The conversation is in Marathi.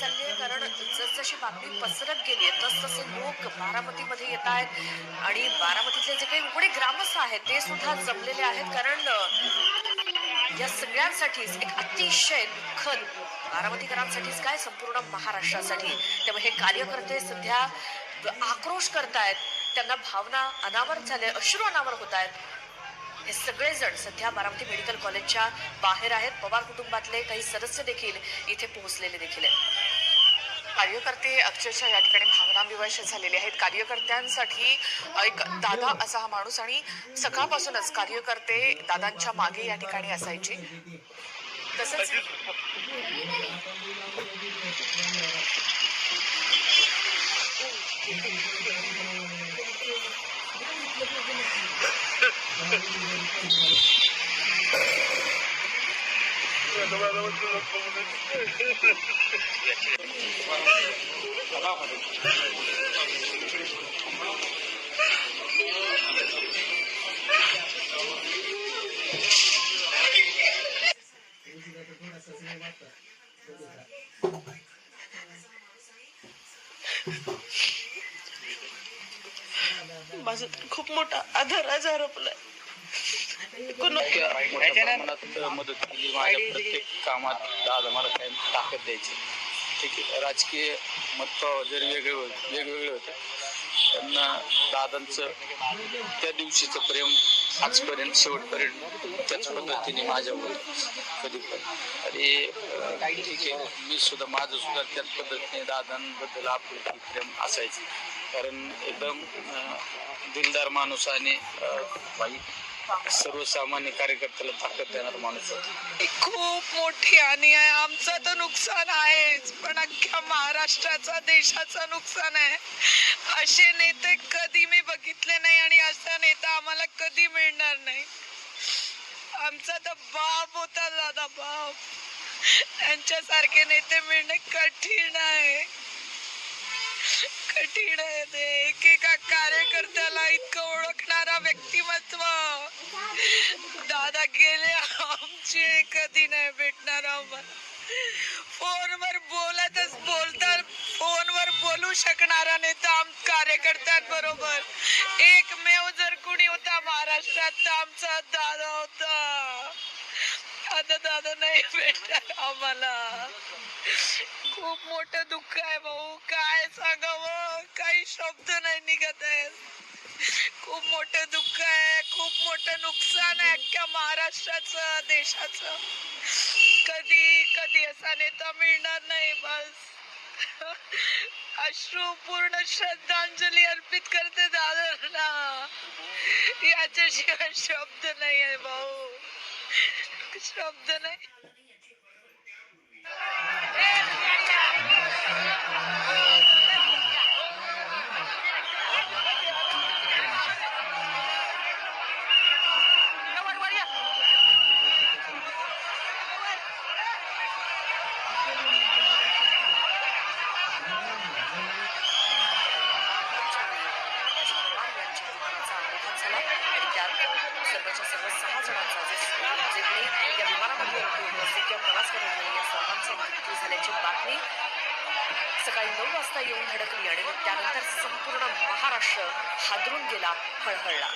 चालली आहे, कारण जसजशी बातमी पसरत गेली आहे तसतसे लोक बारामतीमध्ये येत आहेत आणि बारामतीतले जे काही उघडे ग्रामस्थ आहेत ते सुद्धा जमलेले आहेत, कारण या सगळ्यांसाठीच एक अतिशय दुःखद, बारामतीकरांसाठीच काय संपूर्ण महाराष्ट्रासाठी. त्यामुळे हे कार्यकर्ते सध्या आक्रोश करतायत, त्यांना भावना अनावर झाले, अश्रू अनावर होत आहेत. हे सगळेजण सध्या बारामती मेडिकल कॉलेजच्या बाहेर आहेत. पवार कुटुंबातले काही सदस्य देखील इथे पोहोचलेले देखील आहेत. कार्यकर्ते अक्षरशः या ठिकाणी भावनाविवश झालेले आहेत. कार्यकर्त्यांसाठी एक दादा असा हा माणूस, आणि सकाळपासूनच कार्यकर्ते दादांच्या मागे या ठिकाणी असायचे. तसंच माझं तर खूप मोठा आधार हरपलाय. मदत केली माझ्या प्रत्येक कामात. दादा मला काही ताकद द्यायची. ठीक आहे, राजकीय मत जरी वेगवेगळे होते, त्यांना दादांचं त्या दिवशीचं प्रेम आजपर्यंत शेवटपर्यंत त्याच पद्धतीने माझ्यावर कधी पण. आणि ठीक आहे, मी सुद्धा माझं सुद्धा त्याच पद्धतीने दादांबद्दल आपुलकी प्रेम असायचं, कारण एकदम दिलदार माणूस आणि बाई सर्वसामान्य कार्यकर्त्याला ताकद देणारा माणूस होता. खूप मोठी हानी आहे. आमचं तर नुकसान आहेच, पण अख्ख्या महाराष्ट्राचा, देशाचं नुकसान आहे. असे नेते कधी मी बघितले नाही आणि असा नेता आम्हाला कधी मिळणार नाही. आमचा तर बाप होता दादा, बाप. त्यांच्यासारखे नेते मिळणे कठीण आहे, कठीण आहे. ते एकेका कार्यकर्त्याला इतकं ओळखणारा व्यक्तिमत्व दादा गेले आमचे कधी नाही भेटणार आम्हाला. फोनवर फोनवर बोलू शकणारा नेता कार्यकर्त्यांबरोबर एकमेव जर कुणी होता महाराष्ट्रात तर आमचा दादा होता. आता दादा नाही भेटणार आम्हाला. खूप मोठं दुःख आहे भाऊ, काय सांगावं, काही शब्द नाही निघत आहेत. खूप मोठं दुःख आहे, खूप मोठं नुकसान आहे अख्ख्या महाराष्ट्राचं, देशाचं. कधी कधी असा नेता मिळणार नाही. बस अश्रुपूर्ण श्रद्धांजली अर्पित करते दादांना. याच्याशिवाय शब्द नाही आहे भाऊ, शब्द नाही. सर्वच्या सर्व 6 जणांचा जे कोणी या विमानामध्ये उपस्थित किंवा प्रवास करत नाही, या सर्वांचा मृत्यू झाल्याची बातमी सकाळी 9 वाजता येऊन धडकली आणि मग त्यानंतर संपूर्ण महाराष्ट्र हादरून गेला, हळहळला.